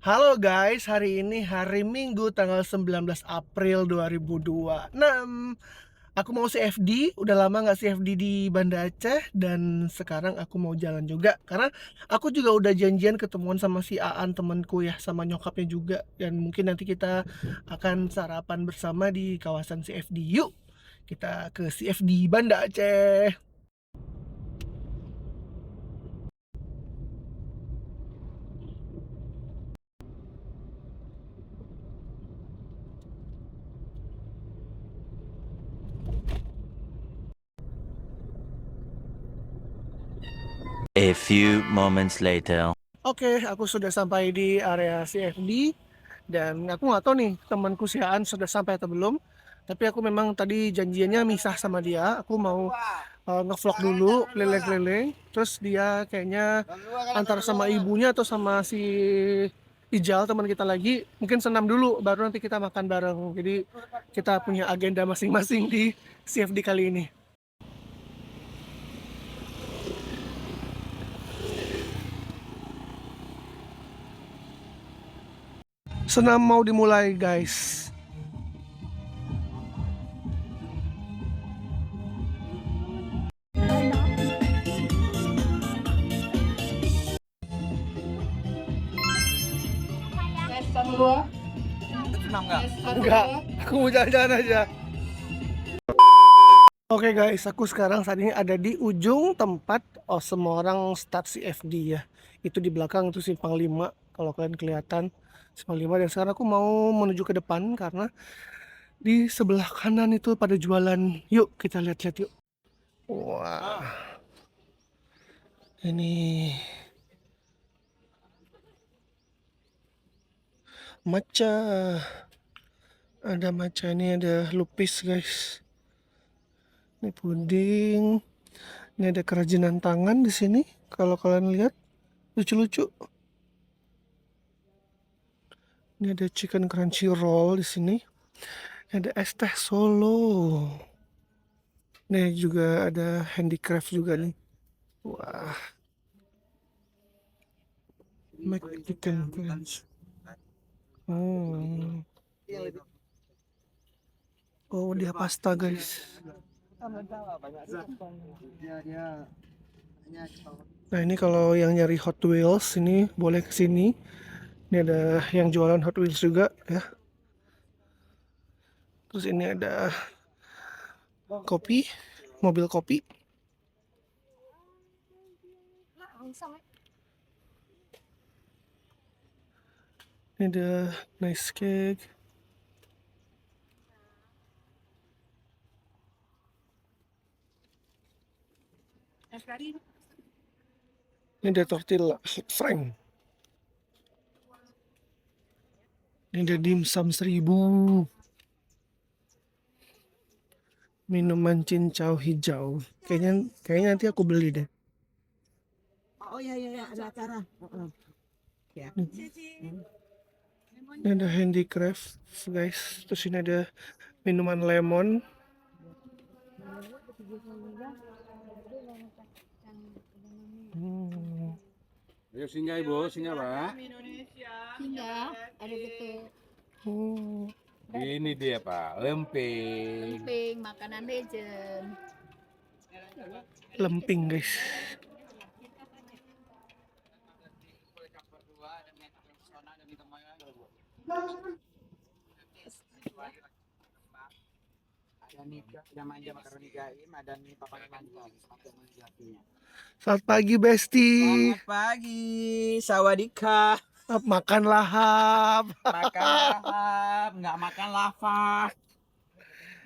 Halo guys, hari ini hari Minggu tanggal 19 April 2026. Aku mau CFD, udah lama nggak CFD di Banda Aceh. Dan sekarang aku mau jalan juga karena aku juga udah janjian ketemuan sama si Aan temanku ya, sama nyokapnya juga. Dan mungkin nanti kita akan sarapan bersama di kawasan CFD. Yuk kita ke CFD Banda Aceh. A few moments later. Oke, aku sudah sampai di area CFD. Dan aku nggak tahu nih temanku si Aan sudah sampai atau belum. Tapi aku memang tadi janjiannya misah sama dia. Aku mau ngevlog dulu keliling-keliling. Terus dia kayaknya antara sama ibunya atau sama si Ijal teman kita lagi mungkin senam dulu baru nanti kita makan bareng. Jadi kita punya agenda masing-masing di CFD kali ini. Senam mau dimulai guys. Senam nggak? Enggak, aku mau jalan-jalan aja. Oke guys, aku sekarang saat ini ada di ujung tempat semua orang start CFD ya. Itu di belakang itu Simpang 5 kalau kalian kelihatan Simpang 5. Dan sekarang aku mau menuju ke depan karena di sebelah kanan itu pada jualan. Yuk kita lihat-lihat yuk. Wah, ini matcha. Ada matcha, ini ada lupis guys. Ini puding. Ini ada kerajinan tangan di sini. Kalau kalian lihat lucu-lucu. Ini ada chicken crunchy roll di sini. Ini ada es teh Solo. Nih juga ada handicraft juga nih. Wah, Mexican crunch. Hmm. Oh, dia pasta guys. Nah, ini kalau yang nyari Hot Wheels ini boleh ke sini. Ini ada yang jualan Hot Wheels juga ya. Terus ini ada kopi, mobil kopi. Ini ada nice cake. Ini ada tortilla hot frank. Ini ada dimsum 1000. Minuman cincau hijau. Kayaknya nanti aku beli deh. Oh iya iya ada acara. Ya. Ini ada handicraft guys. Terus ini ada minuman lemon. Hmm. Ayo singgah ibu, singgah pak. Singgah, ada gitu. Hmm. Ini dia pak, lempeng. Camping, makanan legend. Lemping guys. Selamat pagi Besti. Selamat pagi, sawadika. Makan lahap. Makan lahap, nggak makan lava.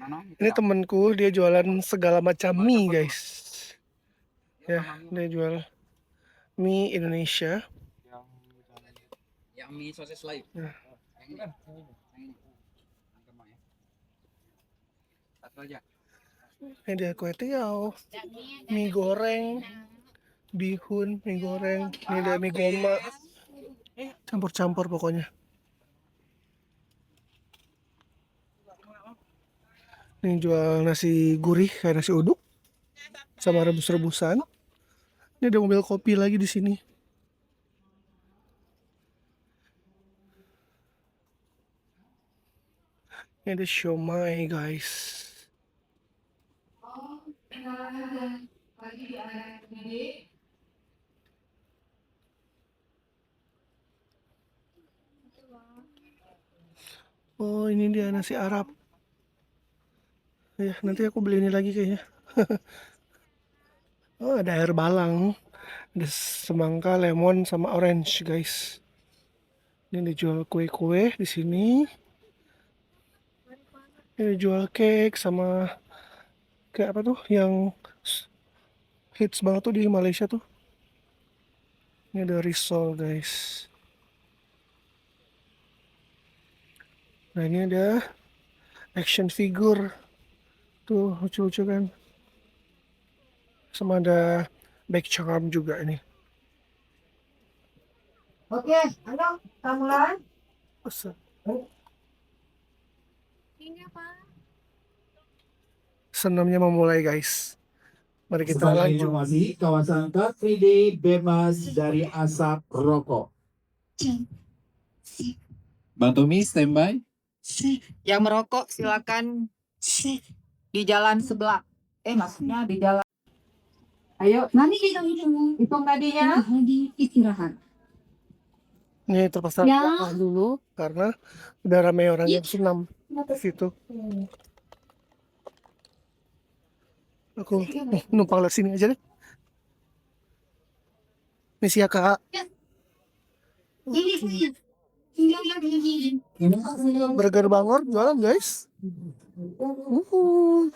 Mana? Ini temanku dia jualan segala macam mie guys. Ya, dia jual mie Indonesia. Yang mie sosis live. Nah. Yang ini. Satu aja. Ini ada kue tiaw, mie goreng, bihun, mie goreng. Ini ada mie goma. Campur-campur pokoknya. Ini jual nasi gurih kayak nasi uduk sama rebus-rebusan. Ini ada mobil kopi lagi di sini. Ini ada siomay guys. Oh ini dia nasi Arab. Ya nanti aku beli ini lagi kayaknya. Oh ada air balang. Ada semangka, lemon, sama orange guys. Ini dijual kue-kue di sini. Ini dijual cake sama kayak apa tuh yang hits banget tuh di Malaysia tuh. Ini ada risol guys. Nah ini ada action figure. Tuh lucu-lucu kan. Sama ada back charm juga ini. Oke, ayo kita mulai. Senamnya memulai guys. Mari kita Sebagai lanjut. informasi, kawasan Car Free Day bebas dari asap rokok. Bang Tommy, standby. Yang merokok silakan di jalan sebelah. Maksudnya di jalan. Ayo, nanti kita hitung tadinya. Istirahat. Ini terpaksa Ya. dulu karena udah ramai orang yang senam di situ. Aku numpang lihat sini aja deh. Misi ya kak. Burger Bangor jualan guys. Uhuh.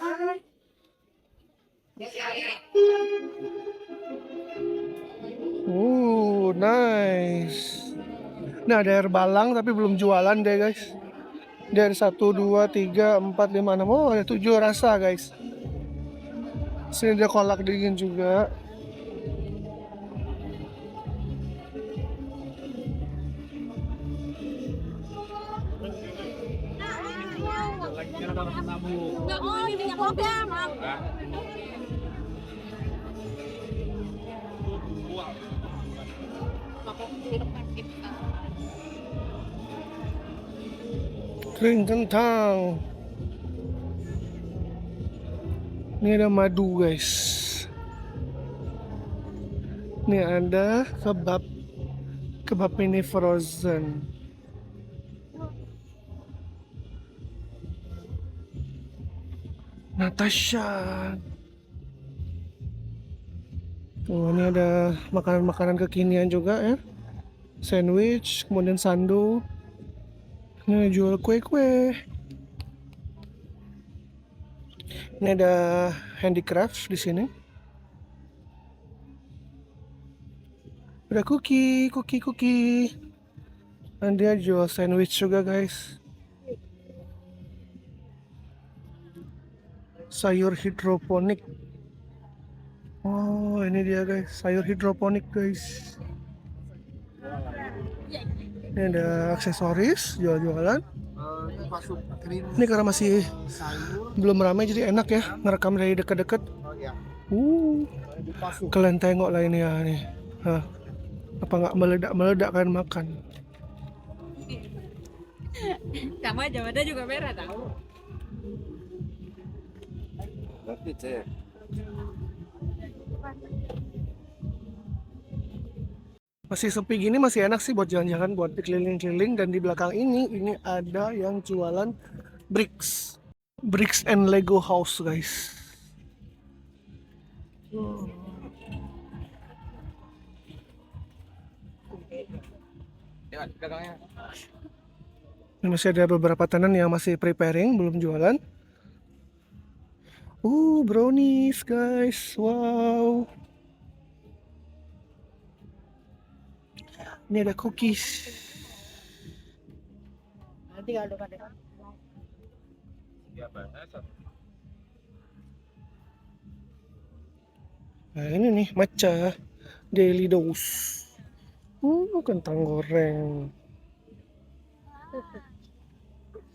Nice. Nah ada air balang tapi belum jualan deh guys. Dari 1, 2, 3, 4, 5, 6. Oh ada 7 rasa guys. Sini ada kolak dingin juga. Kering kentang. Ini ada madu guys. Ini ada kebab. Kebab ini frozen. Natasha. Oh, ini ada makanan-makanan kekinian juga ya. Sandwich, kemudian sando. Ini jual kue-kue. Ini ada handicraft di sini. Ada cookie. Dan dia jual sandwich juga guys. Sayur hidroponik. Oh ini dia guys, sayur hidroponik guys. Ini ada aksesoris, jual-jualan. Ini karena masih belum ramai jadi enak ya ngerekam dari dekat-dekat. Kalian tengok lah ini ya nih. Hah, apa nggak meledak-meledak kan makan? Sama Jawabannya juga merah tahu. Masih sepi gini masih enak sih buat jalan-jalan, buat keliling-keliling. Dan di belakang ini ada yang jualan bricks and Lego house guys. Ini masih ada beberapa tenan yang masih preparing, belum jualan. Brownies guys, wow. Ini ada cookies. Nanti kalau ada Nah ini nih matcha daily dose. Kentang goreng.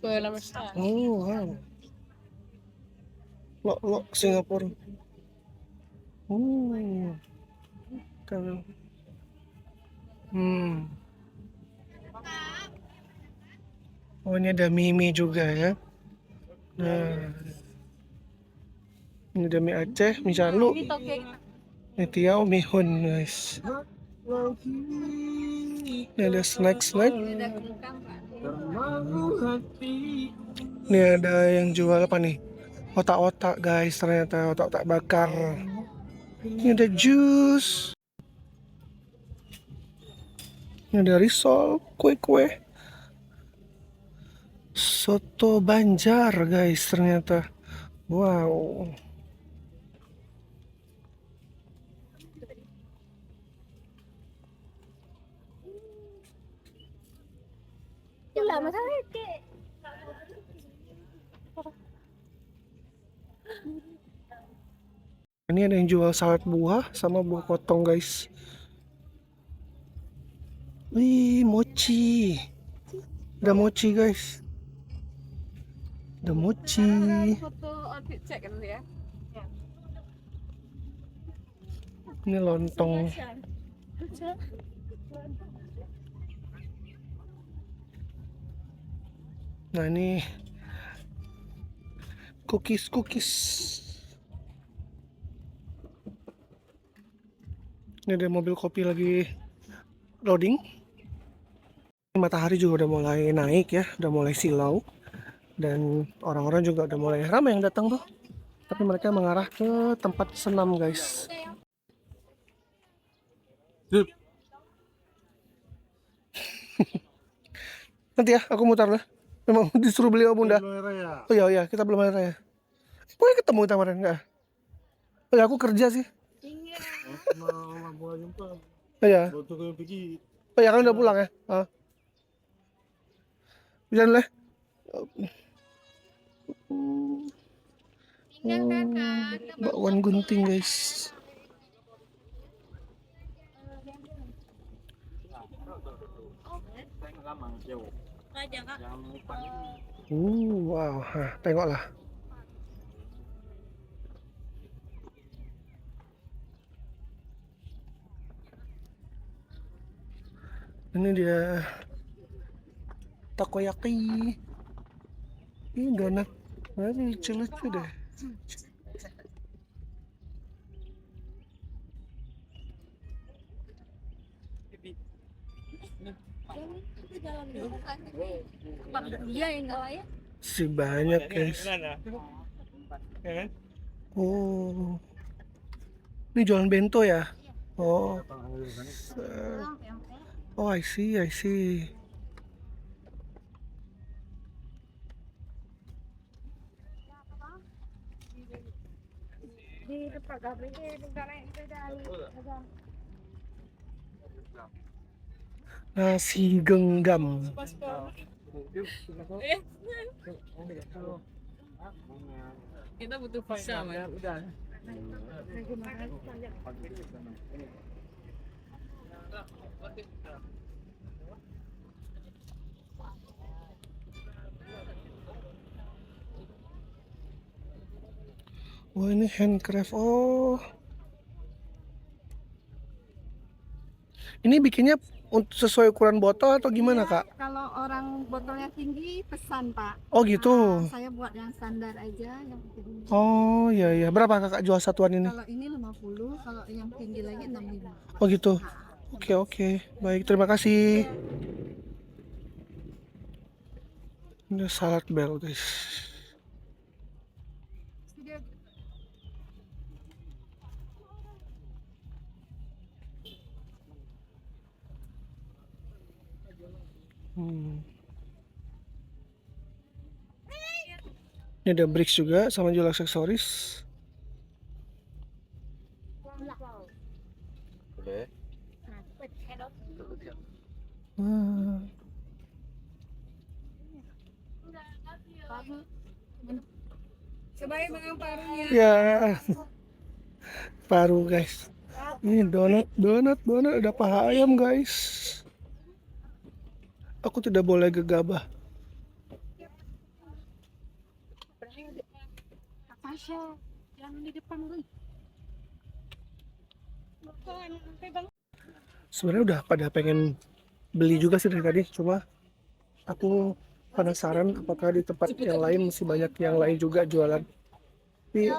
Wow. Lo Singapura. Kalau Oh ini ada Mimi juga ya. Nah, ini ada mie Aceh, mie Calu, Ini toke. mie Tiao, mie Hun guys. Ini ada snack-snack. Ini ada kengkang, Pak. Ini ada yang jual apa nih? Otak-otak guys, ternyata otak-otak bakar. Ini ada jus. Ini ada risol, kue-kue. Soto Banjar guys ternyata. Wow. Lah, masalah kayak Ini ada yang jual salad buah sama buah potong guys. Wih, mochi. Ada mochi guys. Ada mochi. foto outfit check kan ya. Ini lontong. Nah, ini cookies. Ini ada mobil kopi lagi loading. Matahari juga udah mulai naik ya, udah mulai silau. Dan orang-orang juga udah mulai ramai yang datang tuh. Tapi mereka mengarah ke tempat senam guys. Nanti ya, aku mutar lah. Memang disuruh beli sama Bunda. Oh iya, kita belum ada ya. Pokoknya ketemu kita kemarin enggak? Oh ya, aku kerja sih. Oh iya. Oh ya, kan udah pulang ya? Jalan lah. Bakwan gunting guys. Wow, tengoklah. Ini dia takoyaki. Ini donat. Ini lucu-lucu deh. Dia yang enggak layak. Si banyak guys. Oh, ini jualan bento ya? Oh, oh I see. Di depan gabriel di negara yang beda. Nasi genggam. Kita butuh visa, man. Oh, ini handcraft. Oh, ini bikinnya sesuai ukuran botol atau gimana kak? Kalau orang botolnya tinggi pesan Pak. Oh gitu. Saya buat yang standar aja yang tinggi. Oh iya. Berapa kakak jual satuan ini? Kalau ini 50, kalau yang tinggi lagi 65. Oh gitu. Oke. Baik, terima kasih. Ini salad bell guys. Ini ada bricks juga sama jual aksesoris. Sebagai makan parunya. Ya, paru guys. Ini donat ada paha ayam guys. Aku tidak boleh gegabah. Tasya, jangan di depan gue. Sebenarnya udah pada pengen beli juga sih dari tadi, cuma aku penasaran apakah di tempat yang lain masih banyak yang lain juga jualan. Tapi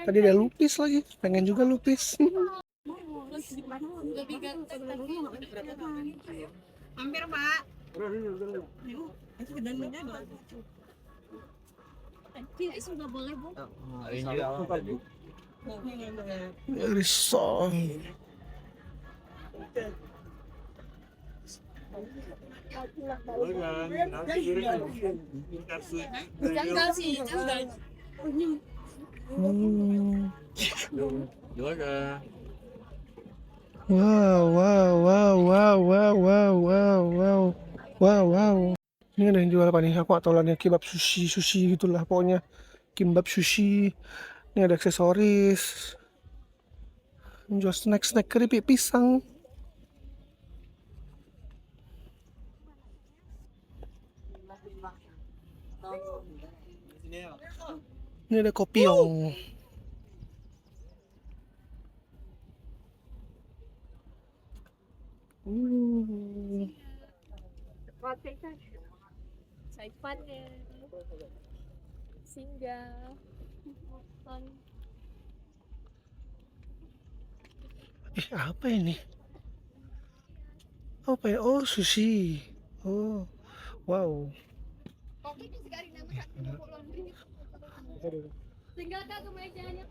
tadi ada lupis lagi, pengen juga lupis. Hampir, Pak. Sudah boleh, Bu. Risol. Jangan sih, jangan. Wow, wow, wow, wow, wow, wow, wow, wow, wow, wow. Ini ada yang jual apa nih? Aku nggak tahu lah nih, kebab sushi gitulah pokoknya. Kimbab sushi. Ini ada aksesoris. Jual snack keripik pisang. Ini ada kopiong. Saipannya. Singgah. Apa ini? Apa ya? Oh, sushi. Oh, wow. Tinggalkan kemejanya.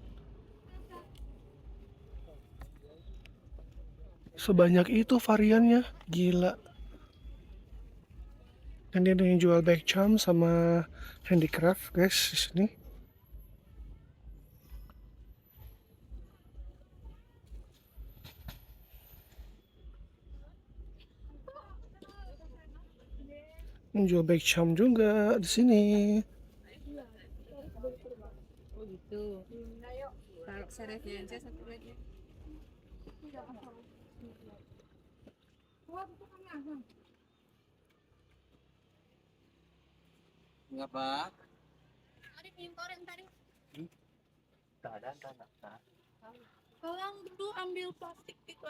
Sebanyak itu variannya, gila. Dan dia ada yang jual bakcam sama handicraft, guys, di sini. Jual bakcam juga di sini. Oh gitu. Kalau serefnya aja satu lagi. Enggak, Pak. Ada minum koreng tadi. ada. Tolong dulu ambil plastik itu.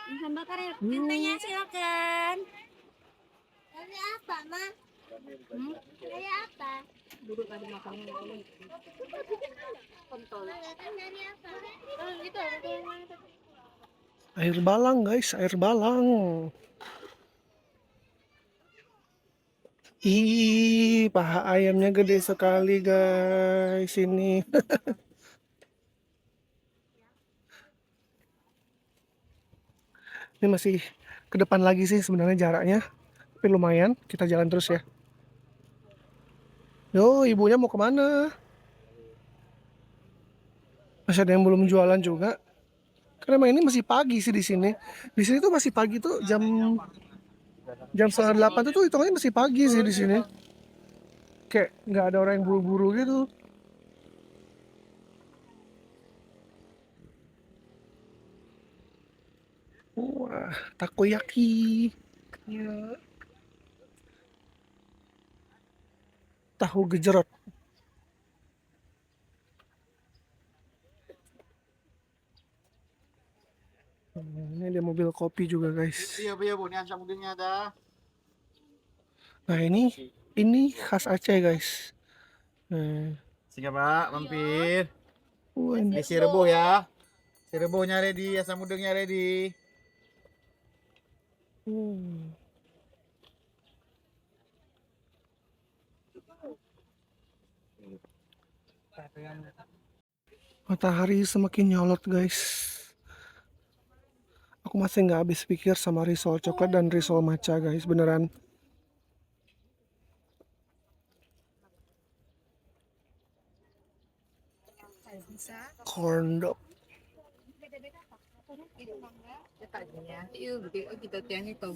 Ikan bakar ya. Tintanya silakan. Dari apa, Ma? Dari apa? Duduk tadi makannya. Kontol. Dari apa? Oh, itu ada yang mana tadi? Air balang, guys, air balang. Ih, paha ayamnya gede sekali, guys, ini. Ini masih ke depan lagi sih sebenarnya jaraknya, tapi lumayan. Kita jalan terus ya. Yo, ibunya mau kemana? Masih ada yang belum jualan juga. Karena emang ini masih pagi sih di sini. Di sini tuh masih pagi tuh jam 7:30 tuh hitungannya masih pagi sih di sini. Kayak nggak ada orang yang buru-buru gitu. Wah, takoyaki. Ya. Tahu gejrot. Ini ada mobil kopi juga, guys. Iya, Bu, ini asam udangnya ada. Nah, ini khas Aceh, guys. Nah, Sini, Pak, mampir. ini. Ini si rebo ya. Si rebonya ready, asam udangnya ready. Hmm. Matahari semakin nyolot, guys. Aku masih nggak habis pikir sama risol coklat dan risol matcha, guys, beneran. Corn dog. Kita tiang itu.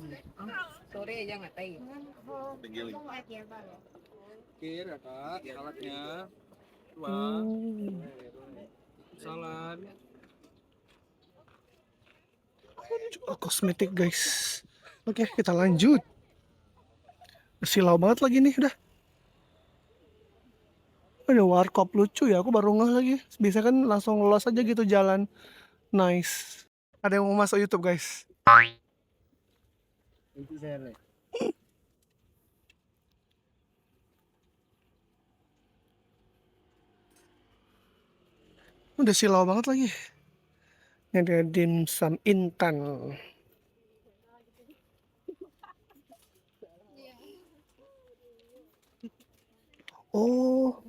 Sore aja nggak tahu. Kira, Kak, saladnya. Hmm. Salad. Jual kosmetik, guys. Oke, kita lanjut. Silau banget lagi nih udah. Ada warkop lucu ya, aku baru ngeh lagi. Biasa kan langsung lolos aja gitu jalan. Nice. Ada yang mau masuk YouTube guys. Itu saya lihat. Udah silau banget lagi. Ini ada dimsum Intan. Oh,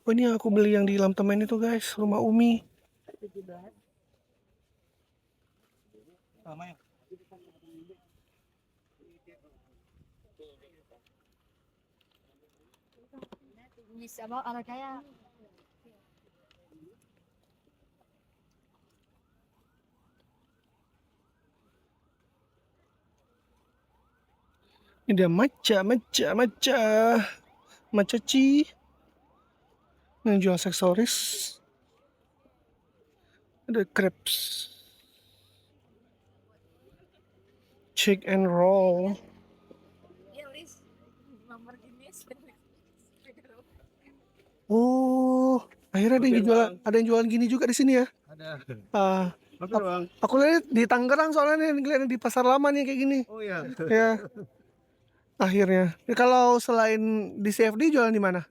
oh ini aku beli yang di Lam Temen itu guys, rumah Umi. Sama ya. Bisa bawa orang kaya. Ini ada matcha ci. Yang jual aksesoris. Ada crepes. Chick and roll. Ya Lis, nomor jenis. Oh, akhirnya ada yang jualan gini juga di sini ya. Ada. Ah, Mampir bang. aku lihat di Tangerang soalnya nih, ngeliat di pasar lama nih kayak gini. Oh iya. Ya, akhirnya. Kalau selain di CFD jualan di mana?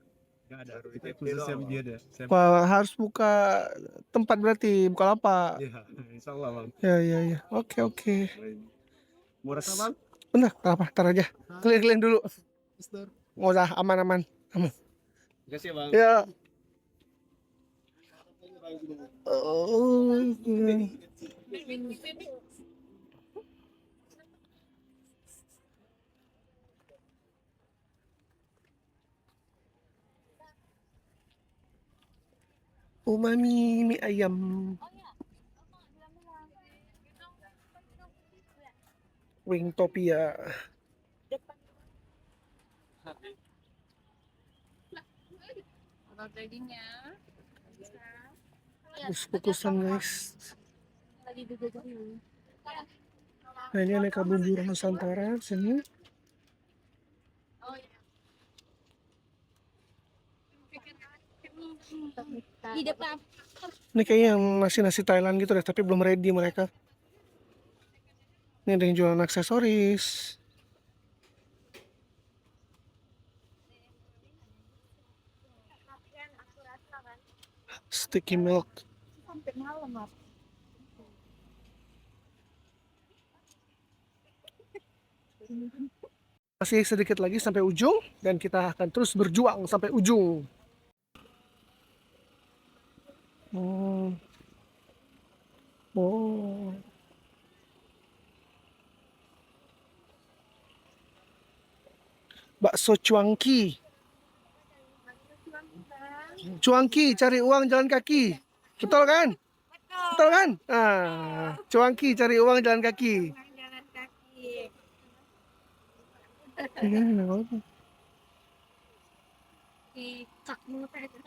Nggak ada. Itu khusus dia ada. Wah, harus buka tempat berarti, buka lapak. Iya, insya Allah bang. Ya. Oke. Murah kan bang? Benar, apa? Ntar aja. Keliling dulu. Mister. Nggak usah, aman. Makasih bang. Ya. Oh, umami mie ayam. Wingtopia. Kalau dagingnya Kukus-kukusan guys. Lagi dijajarin. Nah ini aneka bumbu Nusantara sini. Di depan. Ini kayaknya yang nasi Thailand gitu deh, tapi belum ready mereka. Ini ada yang jualan aksesoris. Sticky milk. Sampai malam lah. Masih sedikit lagi sampai ujung dan kita akan terus berjuang sampai ujung. Oh. Bakso cuangki. Cuangki cari uang jalan kaki. Betul kan? Betul kan? Ah, cuangki cari uang jalan kaki. jalan kaki. Iya, nggak apa-apa. Cak mulut aja.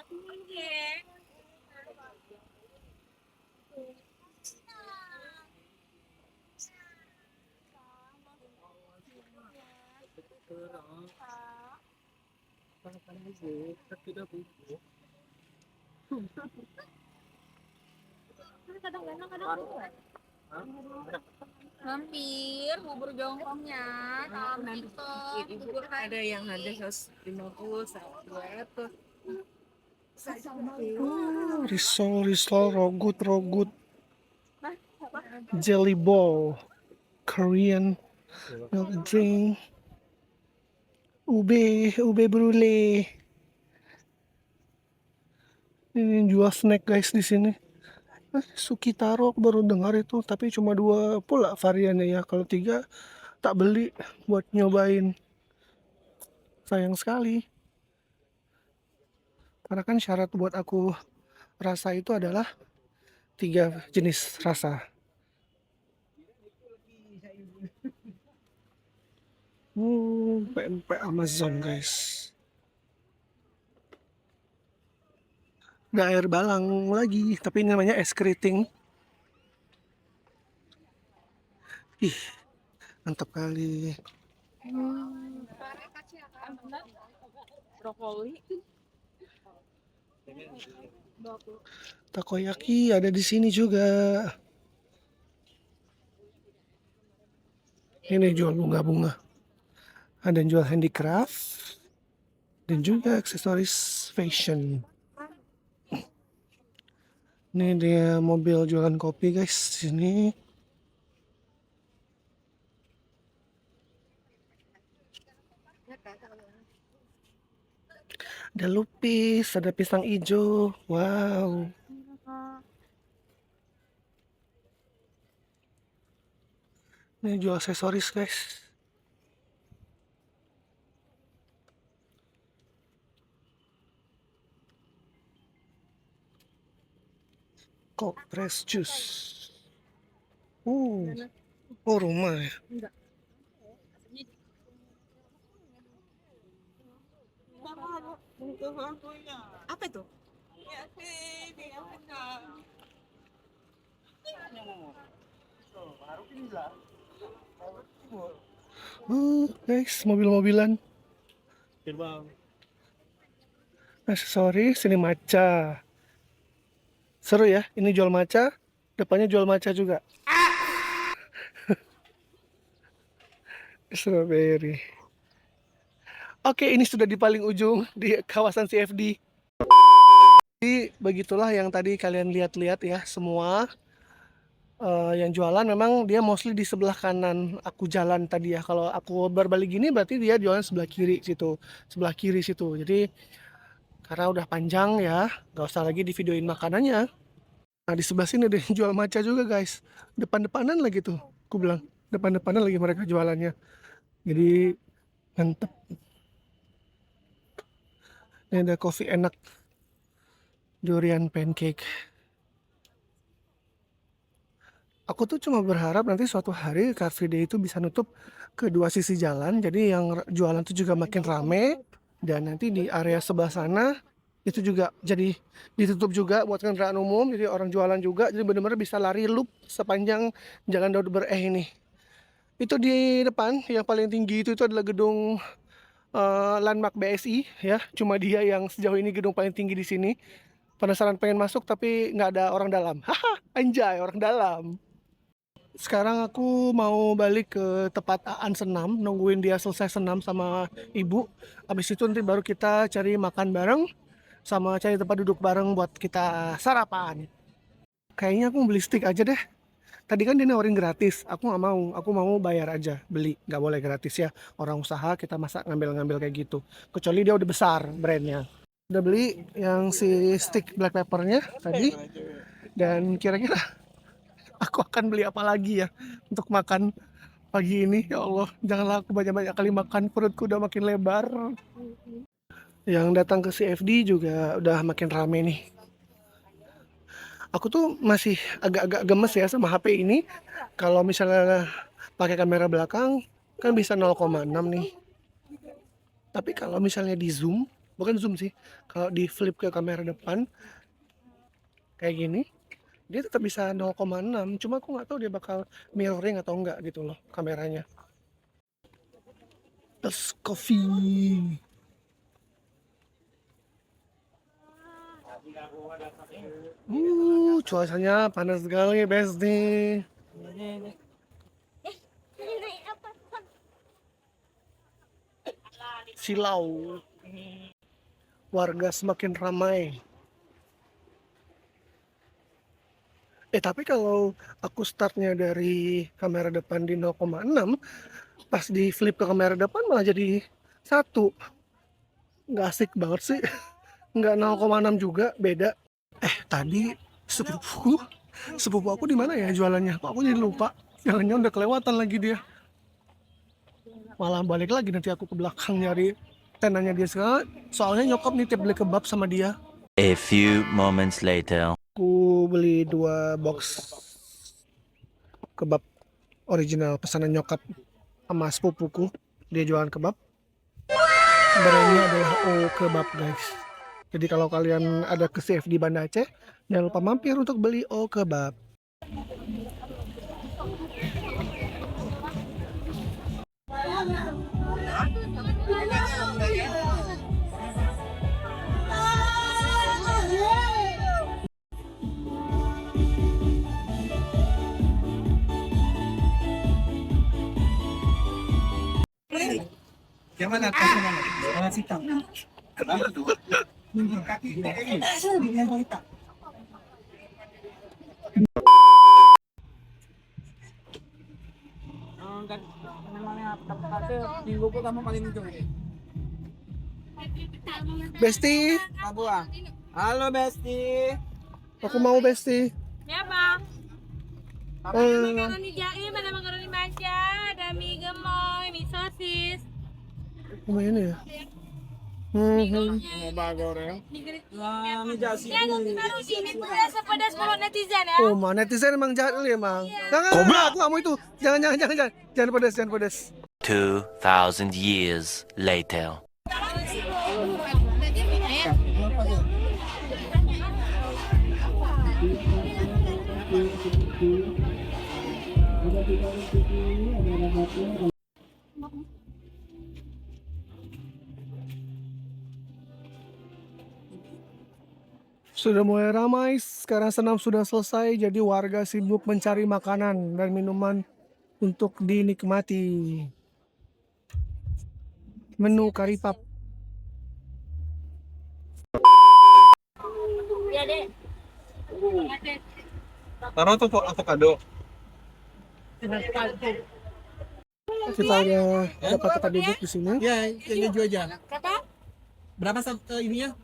Hampir bubur jongkongnya kalau gitu bubur Ada yang harga 150, 200. Risol, rogut, jelly ball, Korean milk drink, ube brulee. Ini jual snack guys di sini. Sukitaro aku baru dengar itu, tapi cuma 2 pula variannya ya. Kalau 3 tak beli buat nyobain. Sayang sekali. Karena kan syarat buat aku rasa itu adalah 3 jenis rasa. PMP Amazon guys. Nggak air balang lagi, tapi ini namanya es keriting. Ih, mantap kali. Brokoli. Takoyaki ada di sini juga. Ini jual bunga-bunga. Ada yang jual handicraft dan juga aksesoris fashion. Ini dia mobil jualan kopi guys di sini. Ada lupis, ada pisang hijau. Wow. Ini jual aksesoris guys. Cold press juice. Oh rumah ya. Apa itu? Guys, mobil-mobilan. Aksesoris, ini matcha. Seru ya, ini jual matcha, depannya jual matcha juga. Strawberry. Oke, ini sudah di paling ujung di kawasan CFD. Jadi begitulah yang tadi kalian lihat-lihat ya, semua yang jualan memang dia mostly di sebelah kanan aku jalan tadi ya. Kalau aku berbalik gini berarti dia jualan sebelah kiri situ, sebelah kiri situ. Jadi karena udah panjang ya, nggak usah lagi di videoin makanannya. Nah di sebelah sini ada yang jual matcha juga guys, depan-depanan lagi tuh, aku bilang depan-depanan lagi mereka jualannya. Jadi mantep. Ini ada kopi enak, durian pancake. Aku tuh cuma berharap nanti suatu hari Car Free Day itu bisa nutup kedua sisi jalan. Jadi yang jualan tuh juga makin rame. Dan nanti di area sebelah sana itu juga jadi ditutup juga buat kendaraan umum. Jadi orang jualan juga. Jadi benar-benar bisa lari loop sepanjang Jalan Daud Ber ini. Itu di depan yang paling tinggi itu adalah gedung landmark BSI ya. Cuma dia yang sejauh ini gedung paling tinggi di sini. Penasaran pengen masuk tapi nggak ada orang dalam. Haha, anjay orang dalam. Sekarang aku mau balik ke tempat Aan senam, nungguin dia selesai senam sama ibu. Habis itu nanti baru kita cari makan bareng, sama cari tempat duduk bareng buat kita sarapan. Kayaknya aku beli stick aja deh. Tadi kan dia nawarin gratis, aku nggak mau. Aku mau bayar aja, beli. Nggak boleh gratis ya. Orang usaha kita masa ngambil-ngambil kayak gitu. Kecuali dia udah besar brandnya. Udah beli yang si stick black peppernya tadi. Dan kira-kira aku akan beli apa lagi ya untuk makan pagi ini. Ya Allah, janganlah aku banyak-banyak kali makan, perutku udah makin lebar. Yang datang ke CFD juga udah makin rame nih. Aku tuh masih agak-agak gemes ya sama HP ini. Kalau misalnya pakai kamera belakang kan bisa 0,6 nih. Tapi kalau misalnya di zoom, bukan zoom sih, kalau di flip ke kamera depan kayak gini, dia tetap bisa 0,6. Cuma aku nggak tahu dia bakal mirroring atau enggak gitu loh kameranya. Terus coffee. Cuacanya panas sekali besti. Silau. Warga semakin ramai. Tapi kalau aku startnya dari kamera depan di 0,6, pas di flip ke kamera depan malah jadi 1. Nggak asik banget sih. Nggak 0,6 juga, beda. Tadi sepupu aku di mana ya jualannya? Kok aku jadi lupa. Jalannya udah kelewatan lagi dia. Malah balik lagi nanti aku ke belakang nyari tenannya dia sekarang. Soalnya nyokap nitip beli kebab sama dia. A few moments later. Aku beli 2 box kebab original pesanan nyokap sama sepupuku. Dia jualan kebab. Brandnya adalah O Kebab guys. Jadi kalau kalian ada ke CFD Banda Aceh, jangan lupa mampir untuk beli O Kebab. Besti, Halo Besti. aku mau Besti. Ya bang. Eh, Makaroni jahe, mana makaroni manja, ada mie gemoy, mie sosis. Apa ini ya? Ya, baru ini pedas kalau netizen ya. Oh, mah netizen emang jahat kali emang. Jangan, aku nggak mau itu. Jangan pedas. 2,000 years later. Sudah mulai ramai, sekarang senam sudah selesai, jadi warga sibuk mencari makanan dan minuman untuk dinikmati. Menu kari pap. Ya dek. Taruh tuh avocado. Kita udah dapat tempat duduk di sini. Ya, yang jual aja. Kata Berapa ininya?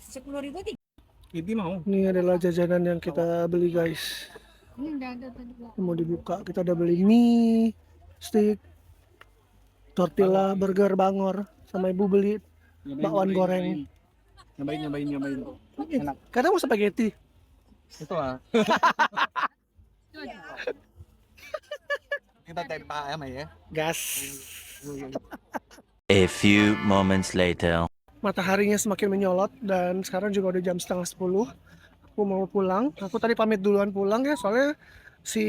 10.000 tiga. Bibi mau. Ini adalah jajanan yang kita beli guys. Ini udah ada tadi. Mau dibuka, kita udah beli mie, steak, tortilla, burger, bangor, sama ibu beli bakwan goreng. Nyobain. Kadang mau spaghetti. Itu lah. Kita tadi Pak Ayam ya. Gas. A few moments later. Mataharinya semakin menyolot dan sekarang juga udah jam 9:30. Aku mau pulang. Aku tadi pamit duluan pulang ya, soalnya si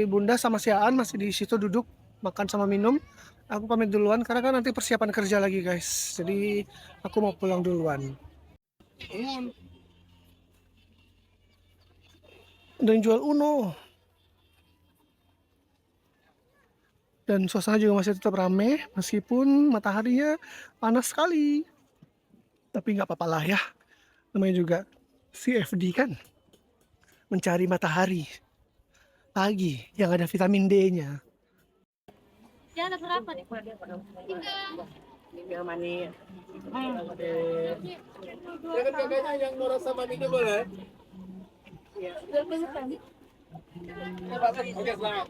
Bunda sama si Aan masih di situ duduk makan sama minum. Aku pamit duluan karena kan nanti persiapan kerja lagi guys. Jadi aku mau pulang duluan. Dan jual Uno. Dan suasana juga masih tetap rame meskipun mataharinya panas sekali. Tapi nggak apa-apa lah ya. Namanya juga CFD kan. Mencari matahari pagi yang ada vitamin D-nya. Ya ada berapa nih? Yang murah sama ini boleh? Oke, selamat.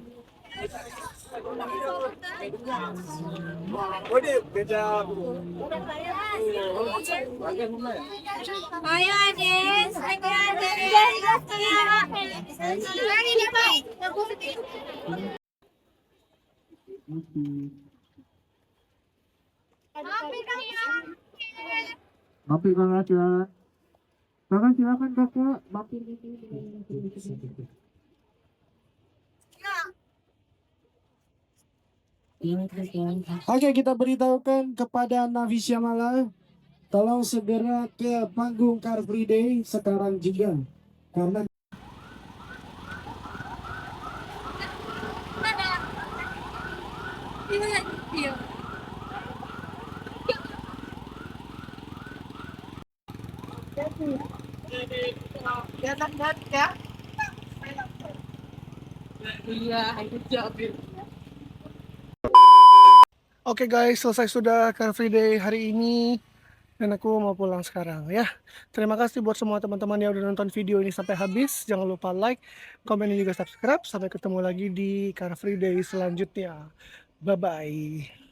Waduh, beda. Ayo Adis, Mampir kakak silakan. Kakak silakan kakak. Mampir. Oke, kita beritahukan kepada Navi Syamala, tolong segera ke panggung Car Free Day sekarang juga, karena Oke guys, selesai sudah Car Free Day hari ini. Dan aku mau pulang sekarang ya. Terima kasih buat semua teman-teman yang udah nonton video ini sampai habis. Jangan lupa like, komen, dan juga subscribe. Sampai ketemu lagi di Car Free Day selanjutnya. Bye-bye.